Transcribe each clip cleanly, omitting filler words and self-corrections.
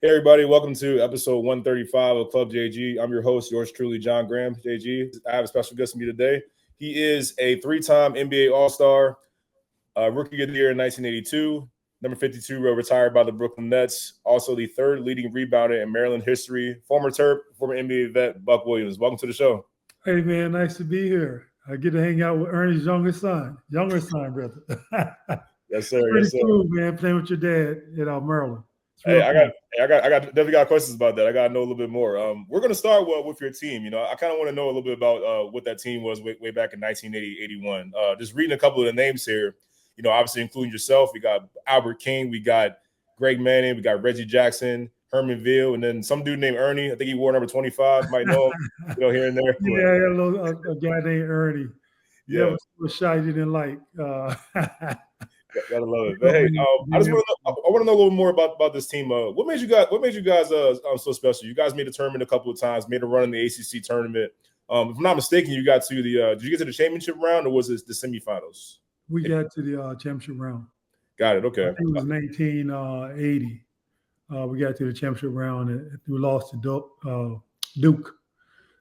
Hey, everybody. Welcome to episode 135 of Club JG. I'm your host, yours truly, John Graham, JG. I have a special guest with me today. He is a three-time NBA All-Star, Rookie of the Year in 1982, number 52, retired by the Brooklyn Nets, also the third leading rebounder in Maryland history, former Terp, former NBA vet, Buck Williams. Welcome to the show. Hey, man, nice to be here. I get to hang out with Ernie's younger son, brother. Yes, sir. Pretty Yes, sir. cool, man, playing with your dad in Maryland. Hey, I definitely got questions about that. I got to know a little bit more. We're going to start with your team. I kind of want to know a little bit about what that team was way back in 1980-81. Just reading a couple of the names here, obviously including yourself. We got Albert King, we got Greg Manning, we got Reggie Jackson, Herman Veal, and then some dude named Ernie. I think he wore number 25. Might know him, here and there. Yeah, a guy named Ernie. Yeah, was shy he didn't like. Gotta love it. But hey, I want to know a little more about this team. What made you guys so special? You guys made a tournament a couple of times, made a run in the ACC tournament. If I'm not mistaken, you got to the did you get to the championship round, or was it the semifinals? We got to the championship round. Got it. Okay. I think it was 1980. We got to the championship round, and we lost to Duke.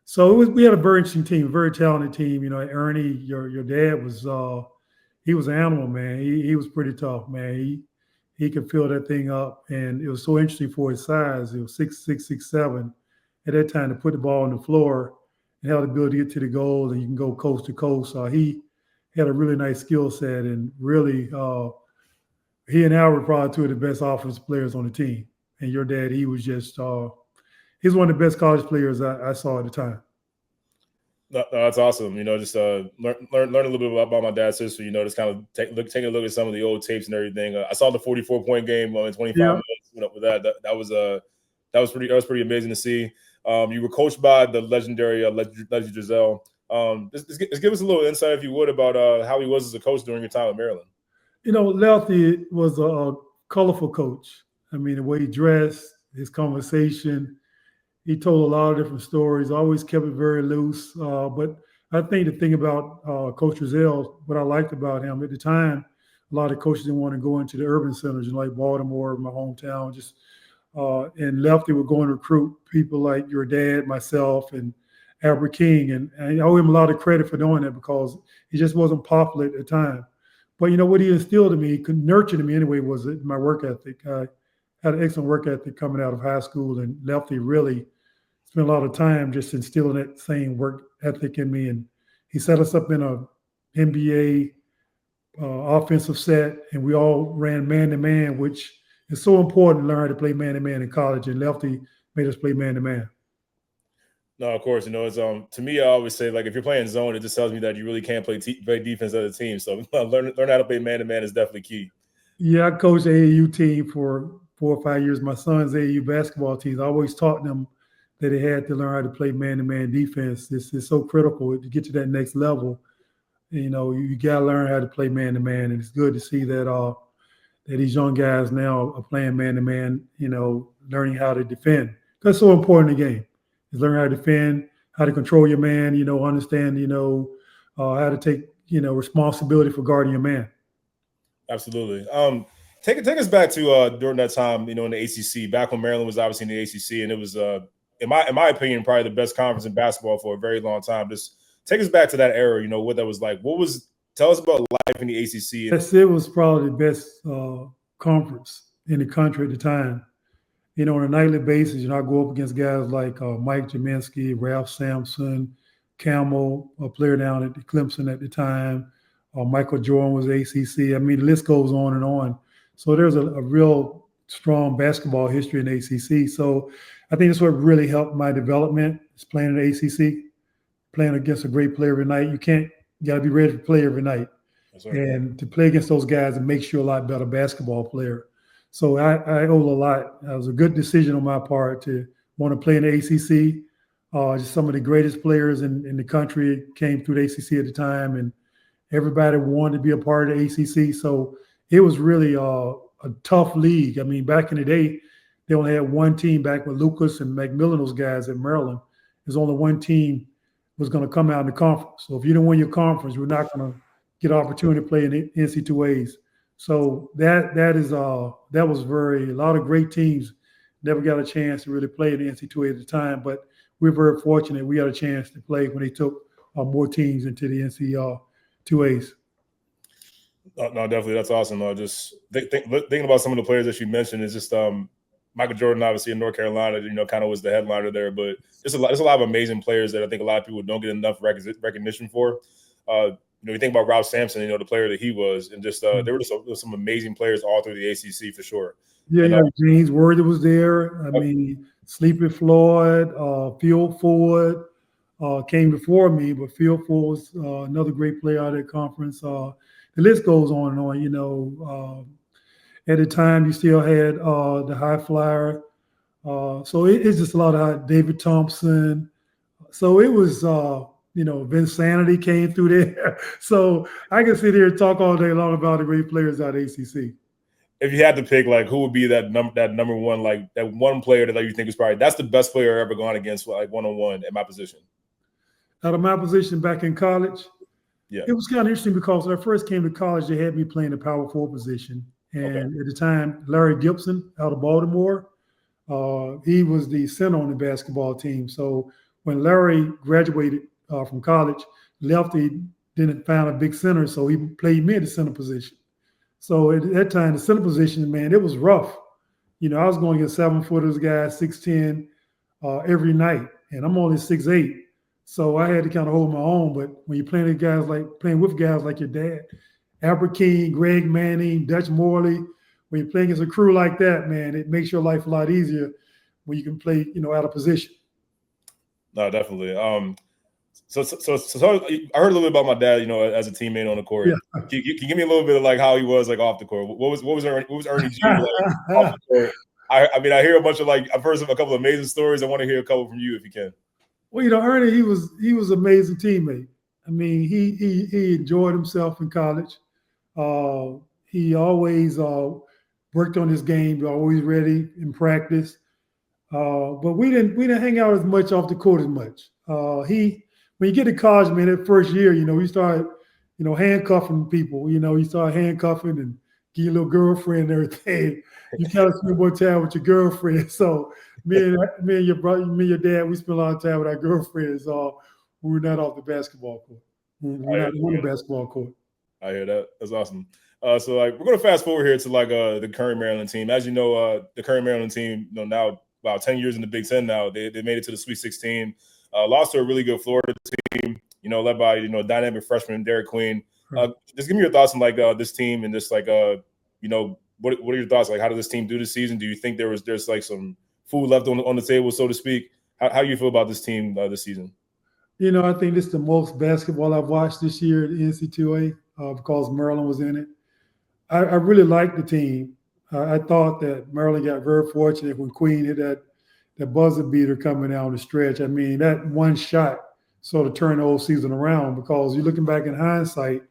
So we had a very interesting team, a very talented team. Ernie, your dad was. He was an animal, man. He was pretty tough, man. He could fill that thing up, and it was so interesting for his size. It was 6'6", 6'7". At that time, to put the ball on the floor and have the ability to get to the goal, and you can go coast to coast. He had a really nice skill set, and really, he and Al were probably two of the best offensive players on the team. And your dad, he was just he's one of the best college players I saw at the time. No, that's awesome. Just learn a little bit about my dad's history. Just kind of taking a look at some of the old tapes and everything. I saw the 44-point game in 25 minutes. With that was pretty amazing to see. You were coached by the legendary Leslie Drizel. Just give us a little insight, if you would, about how he was as a coach during your time at Maryland. Lefty was a colorful coach. I mean, the way he dressed, his conversation. He told a lot of different stories, always kept it very loose. But I think the thing about Coach Drizel, what I liked about him at the time, a lot of coaches didn't want to go into the urban centers, like Baltimore, my hometown. And Lefty would go and recruit people like your dad, myself, and Albert King. And I owe him a lot of credit for doing that because he just wasn't popular at the time. But, what he instilled in me, he nurtured in me anyway, was my work ethic. I had an excellent work ethic coming out of high school, and Lefty really spent a lot of time just instilling that same work ethic in me. And he set us up in a NBA offensive set, and we all ran man-to-man, which is so important to learn how to play man-to-man in college. And Lefty made us play man-to-man. No, of course. It's to me, I always say, like, if you're playing zone, it just tells me that you really can't play defense as a team. So learn how to play man-to-man is definitely key. Yeah, I coached the AAU team for 4 or 5 years. My son's AAU basketball teams, I always taught them that they had to learn how to play man-to-man defense. This is so critical to get to that next level. You got to learn how to play man-to-man, and it's good to see that that these young guys now are playing man-to-man. Learning how to defend. That's so important in the game. Is learn how to defend, how to control your man. Understand. How to take responsibility for guarding your man. Absolutely. Take us back to during that time, in the ACC, back when Maryland was obviously in the ACC, and it was, in my opinion, probably the best conference in basketball for a very long time. Just take us back to that era, what that was like. Tell us about life in the ACC. Yes, it was probably the best conference in the country at the time. On a nightly basis, I go up against guys like Mike Jaminski, Ralph Sampson, Camel, a player down at Clemson at the time. Michael Jordan was ACC. I mean, the list goes on and on. So there's a real strong basketball history in the ACC. So I think that's what really helped my development is playing in the ACC, playing against a great player every night. You got to be ready to play every night. And to play against those guys, it makes you a lot better basketball player. So I owe a lot. It was a good decision on my part to want to play in the ACC. Just some of the greatest players in the country came through the ACC at the time, and everybody wanted to be a part of the ACC. So it was really a tough league. I mean, back in the day, they only had one team back with Lucas and McMillan, those guys at Maryland. There's only one team was going to come out in the conference. So if you didn't win your conference, you're not going to get an opportunity to play in the NC2As. So that was a lot of great teams Never got a chance to really play in the NC2A at the time, but we're very fortunate we got a chance to play when they took more teams into the NC2As. No, definitely, that's awesome. Just thinking about some of the players that you mentioned is just Michael Jordan, obviously in North Carolina, kind of was the headliner there. But there's a lot of amazing players that I think a lot of people don't get enough recognition for. You think about Ralph Sampson, the player that he was, and just there were some amazing players all through the ACC for sure. Yeah, James Worthy was there. I mean, Sleepy Floyd, Phil Ford came before me, but Phil Ford was another great player out of that conference. The list goes on and on. At the time, you still had the high flyer. So it's just a lot of David Thompson. So it was, Vince Sanity came through there. So I can sit here and talk all day long about the great players out of ACC. If you had to pick, like, who would be that number one, like that one player that you think is probably that's the best player I've ever gone against, like one-on-one at my position? Out of my position back in college, yeah, it was kind of interesting because when I first came to college, they had me playing the power forward position. And at the time, Larry Gibson out of Baltimore, he was the center on the basketball team. So when Larry graduated from college, left, he didn't find a big center, so he played me at the center position. So at that time, the center position, man, it was rough. I was going against 7-footers guys, 6'10", every night, and I'm only 6'8". So I had to kind of hold my own. But when you're playing with guys like your dad, Albert King, Greg Manning, Dutch Morley, when you're playing against a crew like that, man, it makes your life a lot easier when you can play, out of position. No, definitely. So I heard a little bit about my dad, as a teammate on the court. Yeah. Can you give me a little bit of like how he was like off the court? What was Ernie G like off the court? I mean, I hear a bunch of I've heard a couple of amazing stories. I want to hear a couple from you if you can. Well, Ernie, he was an amazing teammate. I mean, he enjoyed himself in college. He always worked on his game, always ready in practice. But we didn't hang out as much off the court as much. When you get to college, man, that first year, you start, handcuffing people. You start handcuffing and get your little girlfriend and everything. You kind of spend more time with your girlfriend. So me and your brother, me and your dad, we spent a lot of time with our girlfriends. We were not off the basketball court. We're not on the basketball court. I hear that. That's awesome. So we're going to fast forward here to the current Maryland team. As you know, the current Maryland team, now about 10 years in the Big Ten now, they made it to the Sweet 16. Lost to a really good Florida team, led by, dynamic freshman Derek Queen. Just give me your thoughts on this team and just what are your thoughts? Like, how did this team do this season? Do you think there's some food left on the table, so to speak? How do you feel about this team this season? I think this is the most basketball I've watched this year at the NC2A because Maryland was in it. I really liked the team. I thought that Maryland got very fortunate when Queen hit that buzzer beater coming down the stretch. I mean, that one shot sort of turned the whole season around because you're looking back in hindsight,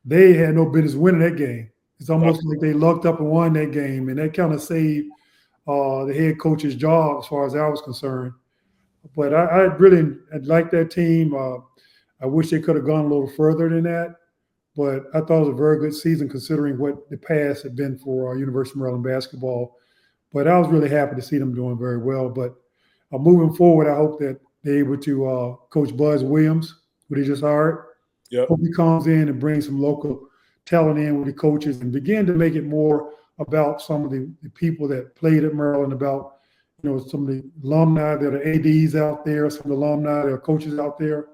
they had no business winning that game. It's almost like they lucked up and won that game, and that kind of saved the head coach's job as far as I was concerned. But I really liked that team. I wish they could have gone a little further than that. But I thought it was a very good season considering what the past had been for University of Maryland basketball. But I was really happy to see them doing very well. But moving forward, I hope that they're able to coach Buzz Williams, who they just hired. Yep. Hope he comes in and brings some local talent in with the coaches and begin to make it more about some of the people that played at Maryland, about some of the alumni that are ADs out there, some of the alumni that are coaches out there.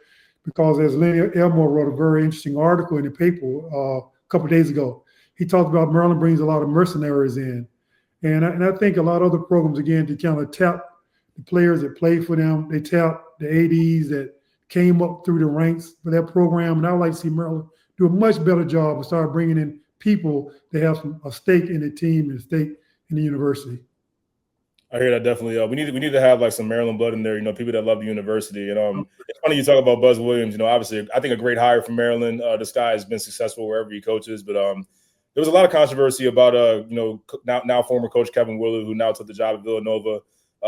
Because as Lenny Elmore wrote a very interesting article in the paper a couple of days ago, he talked about Maryland brings a lot of mercenaries in. And I think a lot of other programs, again, to kind of tap the players that play for them, they tap the ADs that came up through the ranks for that program. And I would like to see Maryland do a much better job and start bringing in people that have a stake in the team and a stake in the university. I hear that definitely. We need to have some Maryland blood in there. People that love the university. And it's funny you talk about Buzz Williams. Obviously, I think a great hire for Maryland. This guy has been successful wherever he coaches. But there was a lot of controversy about now former coach Kevin Willard, who now took the job at Villanova.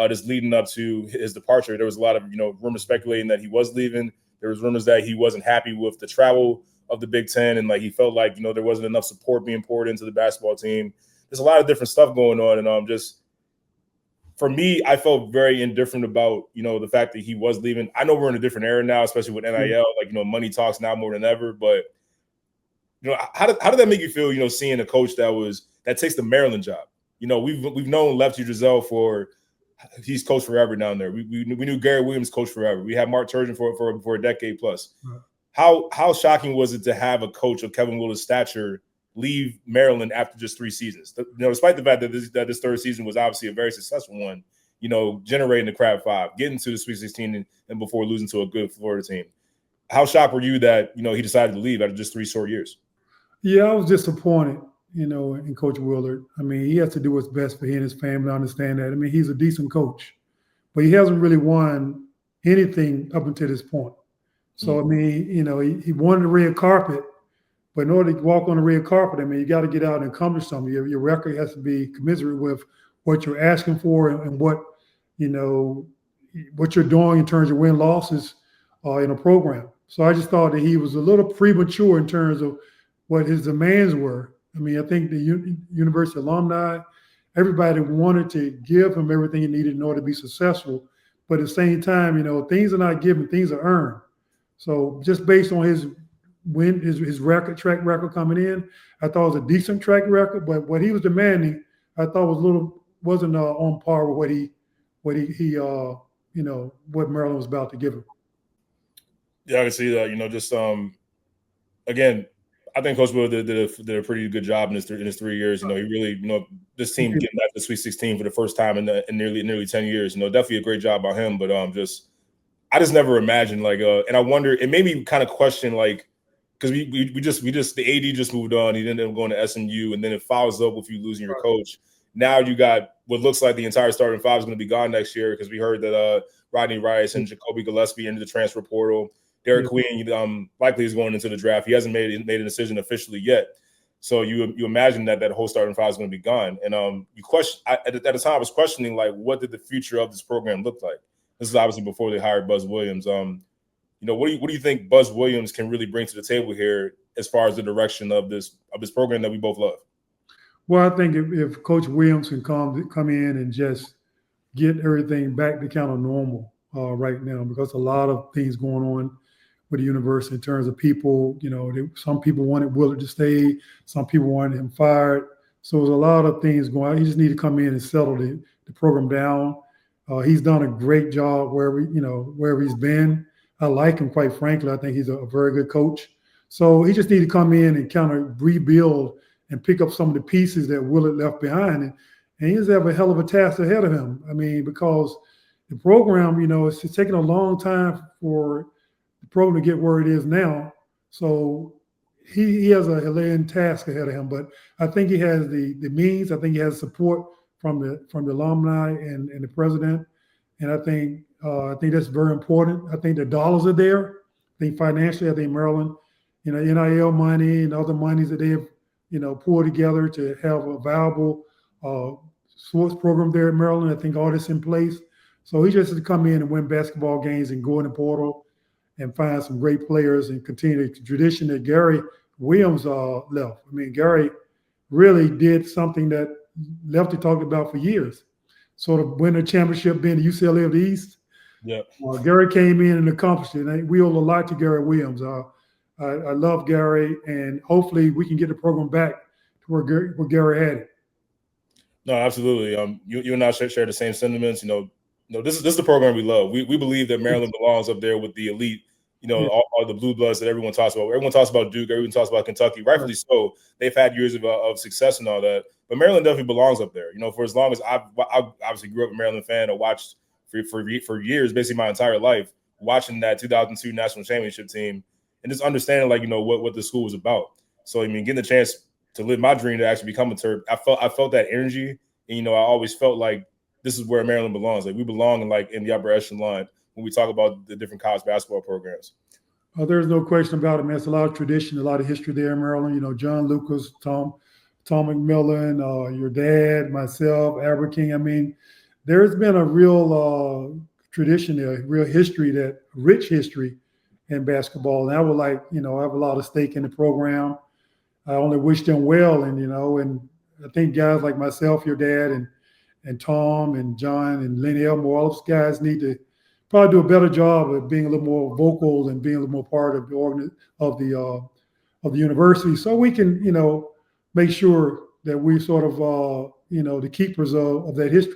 Just leading up to his departure, there was a lot of rumors speculating that he was leaving. There was rumors that he wasn't happy with the travel of the Big Ten, and he felt like there wasn't enough support being poured into the basketball team. There's a lot of different stuff going on, and For me, I felt very indifferent about, the fact that he was leaving. I know we're in a different era now, especially with NIL, money talks now more than ever. But, how did that make you feel, seeing a coach that takes the Maryland job? We've known Lefty Driesell he's coached forever down there. We knew Gary Williams coached forever. We had Mark Turgeon for a decade plus. Right. How shocking was it to have a coach of Kevin Willard's stature leave Maryland after just 3 seasons? Despite the fact that this third season was obviously a very successful one, generating the Crab Five, getting to the Sweet 16 and before losing to a good Florida team. How shocked were you that, he decided to leave after just 3 short years? Yeah, I was disappointed, in Coach Willard. I mean, he has to do what's best for he and his family. I understand that. I mean, he's a decent coach, but he hasn't really won anything up until this point. So, I mean, he won the red carpet, but in order to walk on the red carpet, I mean, you got to get out and accomplish something. Your record has to be commensurate with what you're asking for and what you're doing in terms of win-losses in a program. So I just thought that he was a little premature in terms of what his demands were. I mean, I think the university alumni, everybody wanted to give him everything he needed in order to be successful. But at the same time, things are not given, things are earned. So just based on his track record coming in, I thought it was a decent track record. But what he was demanding, I thought wasn't on par with what Maryland was about to give him. Yeah, I can see that. Again, I think Coach Will did a pretty good job in his 3 years. He really, this team getting back to the Sweet 16 for the first time in nearly 10 years. Definitely a great job by him. But I just never imagined and I wonder, it made me kind of question because the AD just moved on. He ended up going to SMU, and then it follows up with you losing your coach. Now you got what looks like the entire starting five is going to be gone next year because we heard that Rodney Rice and Jacoby Gillespie into the transfer portal. Derek Queen likely is going into the draft. He hasn't made a decision officially yet. So you imagine that whole starting five is going to be gone. And at the time I was questioning what did the future of this program look like? This is obviously before they hired Buzz Williams. What do you think Buzz Williams can really bring to the table here as far as the direction of this program that we both love? Well, I think if Coach Williams can come in and just get everything back to kind of normal right now, because a lot of things going on with the university in terms of people. Some people wanted Willard to stay, some people wanted him fired. So there's a lot of things going on. He just need to come in and settle the program down. He's done a great job wherever he's been. I like him, quite frankly. I think he's a very good coach. So he just need to come in and kind of rebuild and pick up some of the pieces that Willard left behind. And he does have a hell of a task ahead of him. I mean, because the program, it's taking a long time for the program to get where it is now. So he has a Hellenian task ahead of him. But I think he has the means. I think he has support from the alumni and the president. And I think that's very important. I think the dollars are there. I think financially, I think Maryland, NIL money and other monies that they have, pulled together to have a viable sports program there at Maryland. I think all this in place. So he just has to come in and win basketball games and go in the portal and find some great players and continue the tradition that Gary Williams left. I mean, Gary really did something that Lefty talked about for years. Sort of win a championship, being the UCLA of the East. Yeah. Gary came in and accomplished it. And we owe a lot to Gary Williams. I love Gary, and hopefully we can get the program back to where Gary had it. No, absolutely. You and I share the same sentiments. This is the program we love. We believe that Maryland belongs up there with the elite. All the blue bloods that everyone talks about. Everyone talks about Duke. Everyone talks about Kentucky. Rightfully so. They've had years of success and all that. But Maryland definitely belongs up there. For as long as I obviously grew up a Maryland fan and watched for years, basically my entire life, watching that 2002 national championship team and just understanding what the school was about. So I mean, getting the chance to live my dream to actually become a Terp, I felt that energy, and I always felt like this is where Maryland belongs. Like we belong in the upper echelon when we talk about the different college basketball programs. There's no question about it, man. It's a lot of tradition, a lot of history there in Maryland. John Lucas, Tom McMillan, your dad, myself, Aber King. I mean, there's been a real tradition there, real history, rich history in basketball. And I would I have a lot of stake in the program. I only wish them well. And I think guys like myself, your dad, and Tom and John and Lenny Elmore, all those guys need to probably do a better job of being a little more vocal and being a little more part of the university, so we can, make sure that we sort of, the keepers of that history.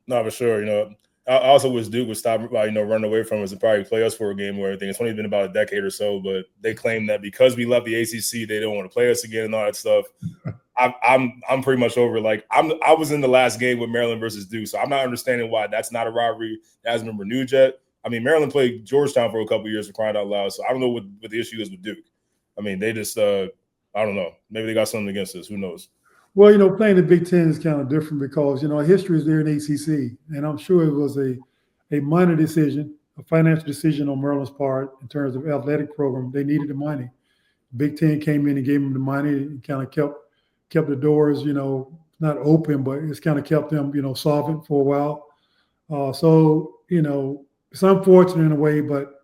No, for sure. I also wish Duke would stop, running away from us and probably play us for a game or everything. It's only been about a decade or so, but they claim that because we left the ACC, they don't want to play us again and all that stuff. I'm pretty much over. Like I was in the last game with Maryland versus Duke, so I'm not understanding why that's not a rivalry that hasn't been renewed yet. I mean, Maryland played Georgetown for a couple of years for crying out loud, so I don't know what the issue is with Duke. I mean, they just I don't know. Maybe they got something against us. Who knows? Well, playing the Big Ten is kind of different because, history is there in ACC. And I'm sure it was a money decision, a financial decision on Maryland's part in terms of athletic program. They needed the money. Big Ten came in and gave them the money and kind of kept the doors, not open, but it's kind of kept them, solvent for a while. So, it's unfortunate in a way, but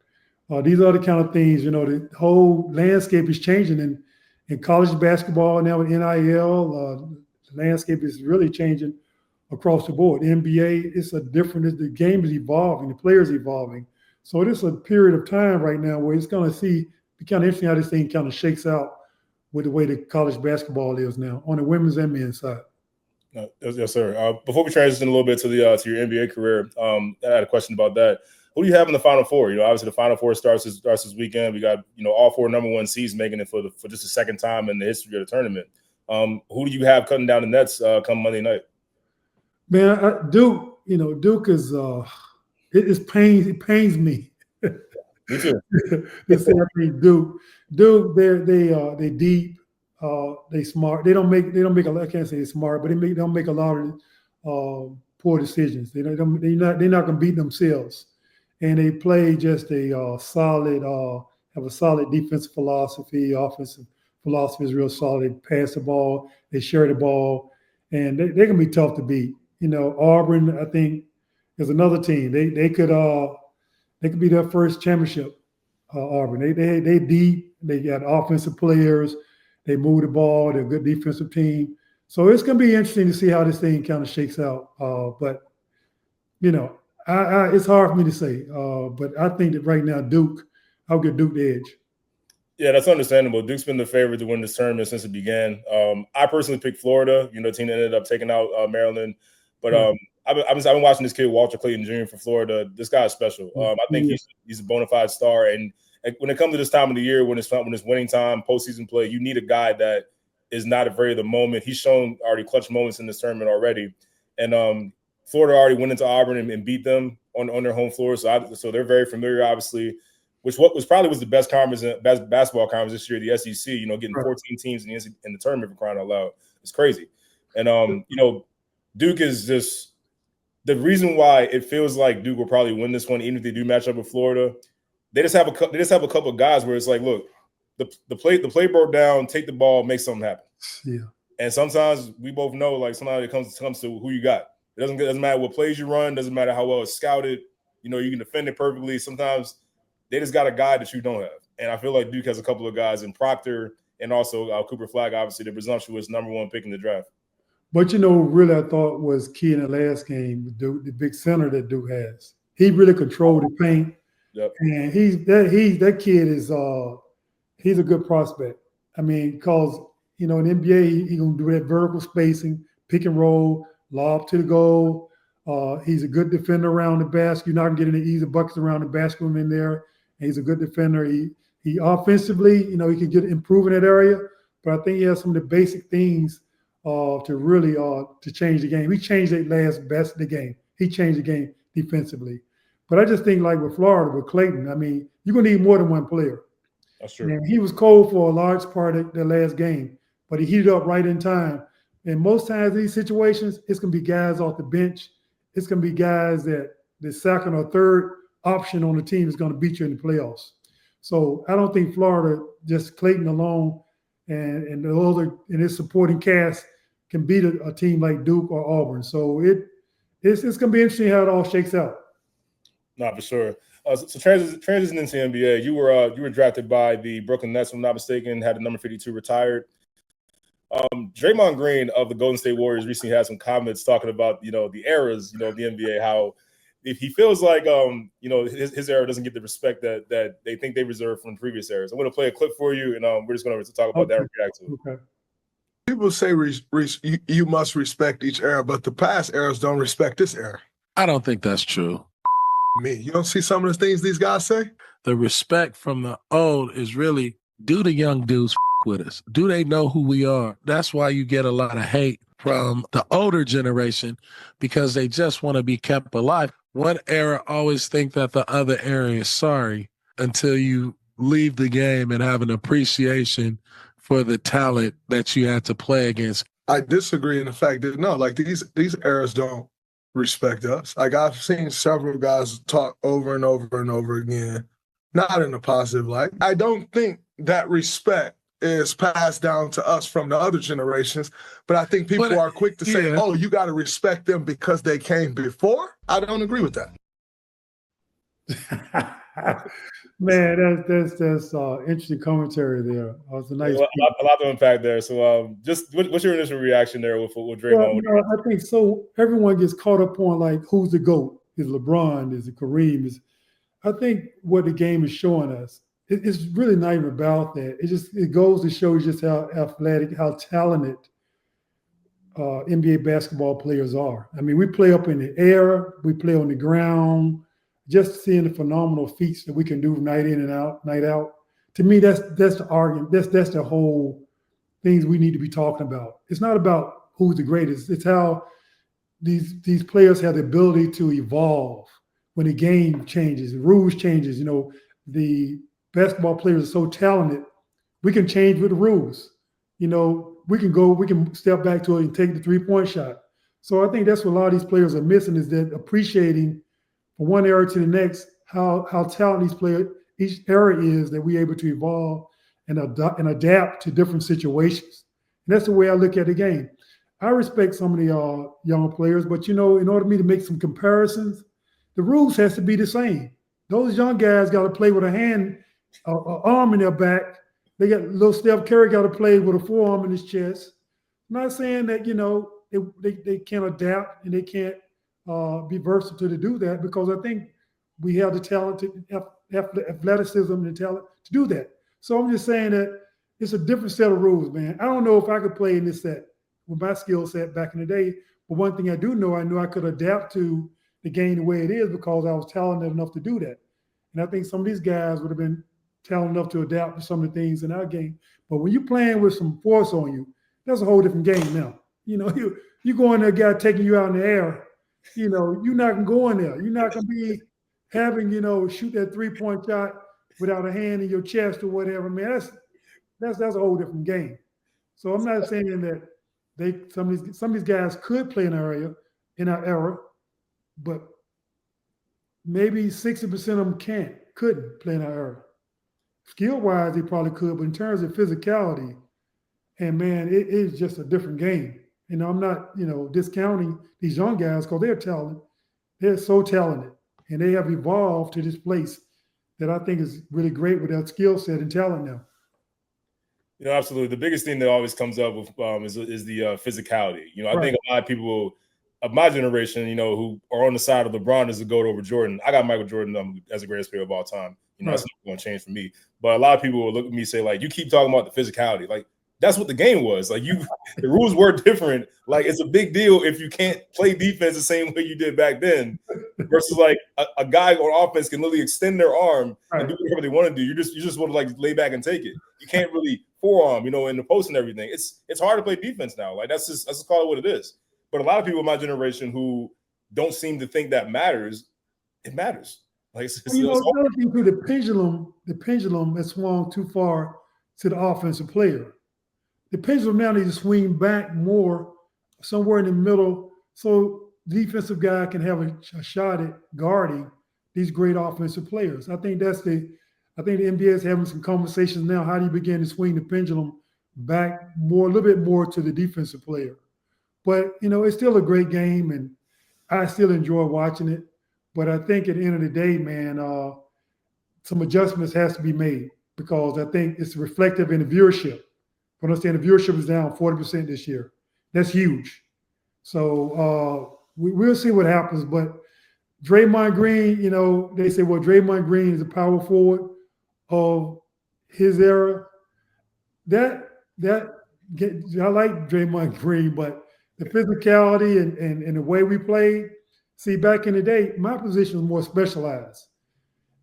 these are the kind of things, the whole landscape is changing in college basketball now with NIL. The landscape is really changing across the board. NBA, it's a different, the game is evolving, the players evolving. So it is a period of time right now where it's going to be kind of interesting how this thing kind of shakes out with the way the college basketball is now on the women's and men's side. Yes, sir. Before we transition a little bit to your NBA career, I had a question about that. Who do you have in the Final Four? Obviously the Final Four starts this weekend. We got all four number one seeds making it for just the second time in the history of the tournament. Who do you have cutting down the nets come Monday night? Man, Duke. Duke is it pains me. Me too. Duke. They deep. They smart. They don't make I can't say smart, but they don't make a lot of poor decisions. They're not going to beat themselves. And they play just a solid, have a solid defensive philosophy. Offensive philosophy is real solid. Pass the ball, they share the ball, and they can be tough to beat. Auburn, I think, is another team. They could be their first championship. Auburn, they deep. They got offensive players. They move the ball. They're a good defensive team. So it's going to be interesting to see how this thing kind of shakes out. But it's hard for me to say, but I think that right now I'll give Duke the edge. Yeah, that's understandable. Duke's been the favorite to win this tournament since it began. I personally picked Florida, the team that ended up taking out Maryland. But I've been watching this kid, Walter Clayton Jr. from Florida. This guy is special. I think he's a bona fide star. And when it comes to this time of the year, when it's winning time, postseason play, you need a guy that is not afraid of the moment. He's shown already clutch moments in this tournament already. And Florida already went into Auburn and beat them on their home floor. So they're very familiar, obviously, which was probably the best basketball conference this year, the SEC, getting 14 teams in the tournament for crying out loud. It's crazy. And, Duke is just the reason why it feels like Duke will probably win this one, even if they do match up with Florida. They just have a couple of guys where it's like, look, the play broke down, take the ball, make something happen. Yeah. And sometimes we both know, like, sometimes it comes to who you got. It doesn't matter what plays you run, doesn't matter how well it's scouted. You can defend it perfectly. Sometimes they just got a guy that you don't have. And I feel like Duke has a couple of guys in Proctor and also Cooper Flagg, obviously the presumptuous number one pick in the draft. But really, I thought was key in the last game, the big center that Duke has. He really controlled the paint. Yep. And that kid is he's a good prospect. I mean, because in the NBA, he's gonna do that vertical spacing, pick and roll, lob to the goal. He's a good defender around the basket. You're not gonna get any easy buckets around the basket in there. And he's a good defender. He offensively, he can improve in that area. But I think he has some of the basic things to really to change the game. He changed that last best of the game. He changed the game defensively. But I just think like with Florida, with Clayton, I mean, you're going to need more than one player. That's true. And he was cold for a large part of the last game, but he heated up right in time. And most times these situations, it's going to be guys off the bench. It's going to be guys that the second or third option on the team is going to beat you in the playoffs. So I don't think Florida, just Clayton alone and the other and his supporting cast can beat a team like Duke or Auburn. So it's going to be interesting how it all shakes out. No, for sure. So transitioning into NBA, you were drafted by the Brooklyn Nets, if I'm not mistaken, had the number 52 retired. Draymond Green of the Golden State Warriors recently had some comments talking about, the eras, of the NBA, how if he feels like, his era doesn't get the respect that they think they reserve from previous eras. I'm going to play a clip for you, and we're just going to talk about that and react to it. Okay. People say you must respect each era, but the past eras don't respect this era. I don't think that's true. Me, you don't see some of the things these guys say? The respect from the old is really, do the young dudes with us? Do they know who we are? That's why you get a lot of hate from the older generation, because they just want to be kept alive. One era always think that the other era is sorry until you leave the game and have an appreciation for the talent that you had to play against. I disagree in the fact that, no, like these eras don't respect us. Like I've seen several guys talk over and over and over again, not in a positive light. I don't think that respect is passed down to us from the other generations, but I think people are quick to say, oh, you got to respect them because they came before. I don't agree with that. Man, that's interesting commentary there. It's a nice. A lot to unpack there. So, just what's your initial reaction there with Draymond? Well, I think so. Everyone gets caught up on like who's the GOAT? Is LeBron? Is it Kareem? I think what the game is showing us, it's really not even about that. It goes to show you just how athletic, how talented NBA basketball players are. I mean, we play up in the air, we play on the ground. Just seeing the phenomenal feats that we can do night in and out, night out. To me, that's the argument. That's the whole things we need to be talking about. It's not about who's the greatest. It's how these players have the ability to evolve when the game changes, the rules changes. The basketball players are so talented. We can change with the rules. We can step back to it and take the 3-point shot. So I think that's what a lot of these players are missing, is that appreciating from one era to the next, how talented each era is, that we're able to evolve and adapt to different situations. And that's the way I look at the game. I respect some of the young players, but in order for me to make some comparisons, the rules has to be the same. Those young guys got to play with an arm in their back. They got little Steph Curry got to play with a forearm in his chest. I'm not saying that they can't adapt and they can't be versatile to do that, because I think we have the talent, athleticism, and the talent to do that. So I'm just saying that it's a different set of rules, man. I don't know if I could play in this set with my skill set back in the day, but one thing I do know, I knew I could adapt to the game the way it is because I was talented enough to do that. And I think some of these guys would have been talented enough to adapt to some of the things in our game. But when you're playing with some force on you, that's a whole different game now. You go in there, guy taking you out in the air. You're not going to go in there. You're not going to be having, shoot that 3-point shot without a hand in your chest or whatever. Man, that's a whole different game. So I'm not saying that some of these guys could play in our era, but maybe 60% of them couldn't play in our era. Skill-wise, they probably could, but in terms of physicality, and man, it is just a different game. I'm not, discounting these young guys because they're talented. They're so talented, and they have evolved to this place that I think is really great with that skill set and talent now. Absolutely. The biggest thing that always comes up with is the physicality. I think a lot of people of my generation, who are on the side of LeBron as a GOAT over Jordan. I got Michael Jordan as the greatest player of all time. That's not going to change for me. But a lot of people will look at me and say, like, you keep talking about the physicality. Like, that's what the game was. Like, the rules were different. Like, it's a big deal if you can't play defense the same way you did back then, versus like a guy on offense can literally extend their arm and do whatever they want to do. You just want to like lay back and take it. You can't really forearm, in the post and everything. It's hard to play defense now. Like, let's just call it what it is. But a lot of people in my generation who don't seem to think that matters, it matters. Like, another thing too, the pendulum has swung too far to the offensive player. The pendulum now needs to swing back more, somewhere in the middle, so the defensive guy can have a shot at guarding these great offensive players. I think the NBA is having some conversations now. How do you begin to swing the pendulum back a little bit more to the defensive player? But it's still a great game, and I still enjoy watching it. But I think at the end of the day, man, some adjustments has to be made, because I think it's reflective in the viewership. But understand the viewership is down 40% this year. That's huge. So we'll see what happens. But Draymond Green, you know, they say, well, Draymond Green is a power forward of his era. I like Draymond Green, but the physicality and the way we played. See, back in the day, my position was more specialized.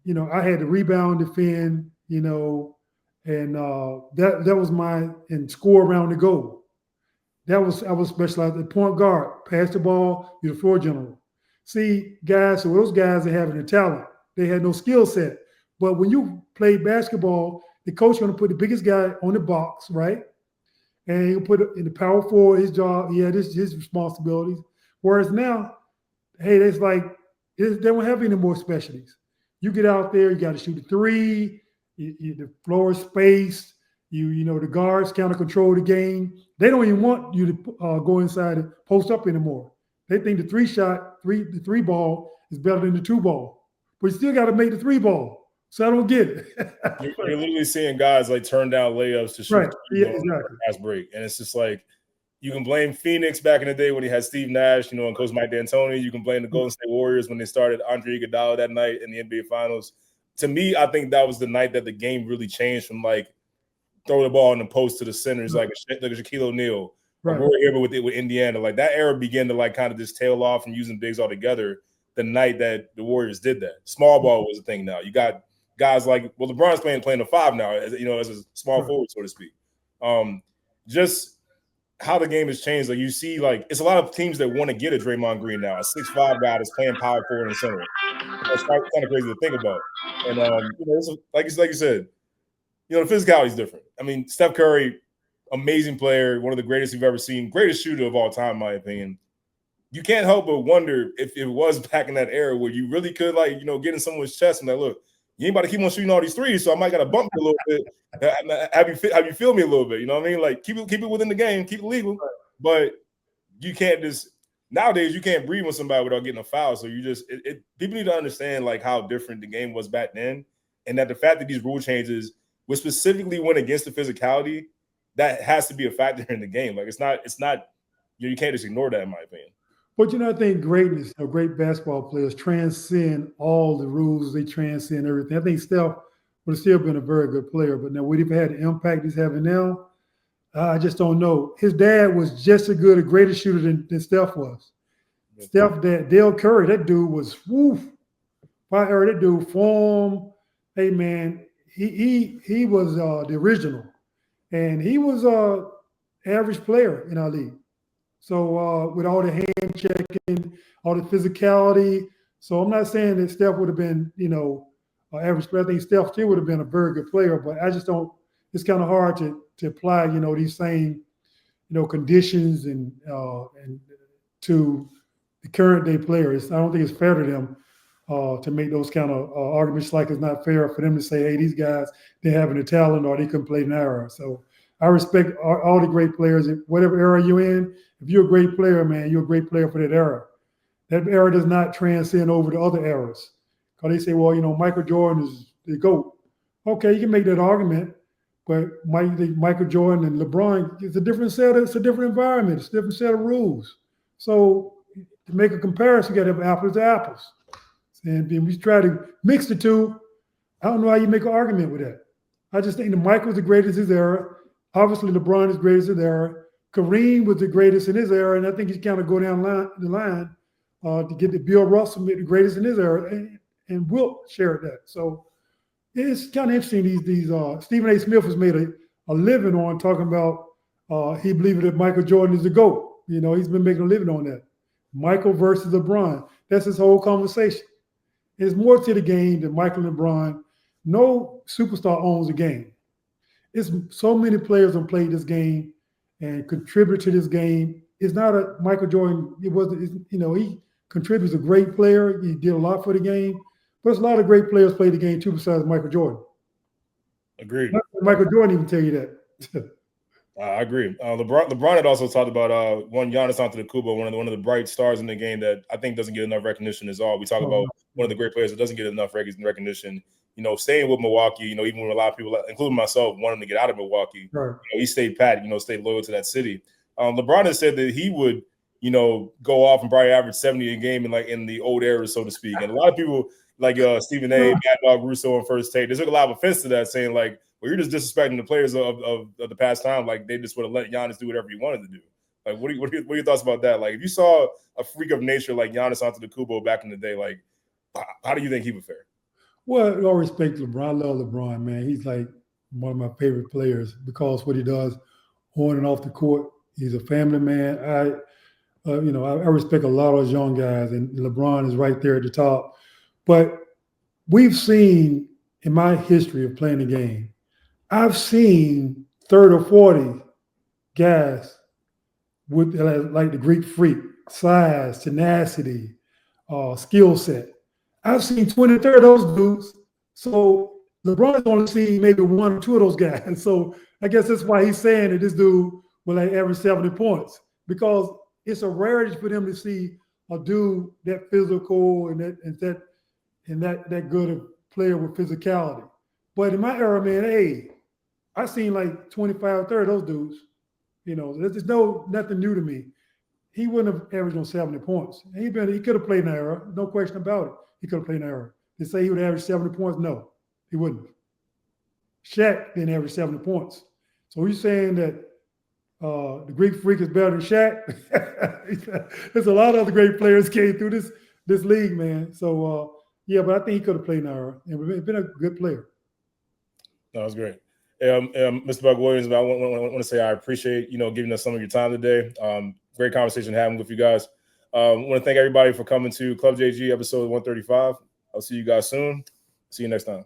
You know, I had to rebound, defend, you know, and that was and score around the goal. I was specialized at point guard, pass the ball, you're the floor general. See, guys, so those guys are having the talent. They had no skill set. But when you play basketball, the coach going to put the biggest guy on the box, right? And he'll put it in the power forward, his job, he had his responsibilities. Whereas now, hey, it's like they don't have any more specialties. You get out there, you got to shoot a three, the floor is spaced, you know, the guards kind of control the game. They don't even want you to go inside and post up anymore. They think the the three ball is better than the two ball. But you still got to make the three ball. So I don't get it. You're literally seeing guys like turn down layups to shoot right. Yeah, exactly. fast break. And it's just like, you can blame Phoenix back in the day when he had Steve Nash, you know, and Coach Mike D'Antoni. You can blame the Golden State Warriors when they started Andre Iguodala that night in the NBA Finals. To me, I think that was the night that the game really changed from like throw the ball in the post to the centers like a Shaquille O'Neal. Right. We're here with Indiana. Like that era began to like kind of just tail off from using bigs altogether the night that the Warriors did that. Small ball was a thing now. You got guys like, well, LeBron's playing the five now, as you know, as a small forward, so to speak. Just how the game has changed. Like you see, like it's a lot of teams that want to get a Draymond Green now, a 6'5" guy that's playing power forward and center. That's kind of crazy to think about. And you know, like you said, you know, the physicality is different. I mean, Steph Curry, amazing player, one of the greatest you've ever seen, greatest shooter of all time, in my opinion. You can't help but wonder if it was back in that era where you really could, like, you know, get in someone's chest and like, look, you ain't about to keep on shooting all these threes, so I might got to bump you a little bit. Have you feel me a little bit? You know what I mean? Like keep it within the game, keep it legal, but you can't just nowadays you can't breathe on somebody without getting a foul. So you just people need to understand like how different the game was back then, and that the fact that these rule changes were specifically went against the physicality, that has to be a factor in the game. Like it's not you can't just ignore that, in my opinion. But, you know, I think greatness, you know, great basketball players transcend all the rules. They transcend everything. I think Steph would have still been a very good player. But now, would he have had the impact he's having now? I just don't know. His dad was just as good a greater shooter than Steph was. Steph, Dale Curry, that dude was, woof. I heard that dude form. Hey, man, he was the original. And he was an average player in our league. So with all the hand checking, all the physicality. So I'm not saying that Steph would have been, you know, average player. I think Steph still would have been a very good player, but I just don't, it's kind of hard to apply, you know, these same, you know, conditions and to the current day players. I don't think it's fair to them to make those kind of arguments, like it's not fair for them to say, hey, these guys, they're having the talent or they couldn't play an era. So I respect all the great players, whatever era you're in. If you're a great player, man, you're a great player for that era. That era does not transcend over to other eras. Because they say, well, you know, Michael Jordan is the GOAT. Okay, you can make that argument, but Michael Jordan and LeBron, it's a different environment, it's a different set of rules. So to make a comparison, you got to have apples to apples. And then we try to mix the two. I don't know how you make an argument with that. I just think that Michael's the greatest in his era. Obviously, LeBron is the greatest in his era. Kareem was the greatest in his era, and I think he's kind of go down the line to get the Bill Russell the greatest in his era, and Wilt shared that. So it's kind of interesting. These Stephen A. Smith has made a living on talking about he believed that Michael Jordan is the GOAT. You know, he's been making a living on that. Michael versus LeBron. That's his whole conversation. There's more to the game than Michael and LeBron. No superstar owns the game. It's so many players have played this game and contribute to this game. It's not a Michael Jordan. It wasn't, you know, he contributes a great player. He did a lot for the game. But there's a lot of great players played the game too besides Michael Jordan. Agreed. Michael Jordan even tell you that. I agree. LeBron had also talked about Giannis Antetokounmpo, one of the bright stars in the game that I think doesn't get enough recognition as all. We talk about one of the great players that doesn't get enough recognition. staying with Milwaukee, even when a lot of people, including myself, wanted him to get out of Milwaukee, Right. he stayed pat, stayed loyal to that city. LeBron has said that he would, go off and probably average 70 a game in the old era, so to speak. And a lot of people like Stephen A, Mad Dog Russo on First Take, they took a lot of offense to that, saying like, well, you're just disrespecting the players of the past time. Like they just would have let Giannis do whatever he wanted to do. Like, what are your thoughts about that? Like, if you saw a freak of nature like Giannis Antetokounmpo back in the day, like, how do you think he would fare? Well, all respect to LeBron. I love LeBron, man. He's like one of my favorite players because what he does on and off the court. He's a family man. I respect a lot of those young guys, and LeBron is right there at the top. But we've seen in my history of playing the game, I've seen 30 or 40 guys with like the Greek freak, size, tenacity, skill set. I've seen 20, 30 of those dudes. So LeBron's only seen maybe 1 or 2 of those guys. So I guess that's why he's saying that this dude will like average 70 points, because it's a rarity for them to see a dude that physical and that good a player with physicality. But in my era, man, hey, I seen like 25, 30 of those dudes. There's nothing new to me. He wouldn't have averaged on 70 points. He could have played in the era, no question about it. He could have played in the era. They say he would average 70 points. No, he wouldn't. Shaq didn't average 70 points. So he's saying that the Greek freak is better than Shaq. There's a lot of other great players came through this league, man. So but I think he could have played in the era and been a good player. That was great. Mr. Buck Williams, I want to say I appreciate giving us some of your time today. Great conversation having with you guys. I want to thank everybody for coming to Club JG episode 135. I'll see you guys soon. See you next time.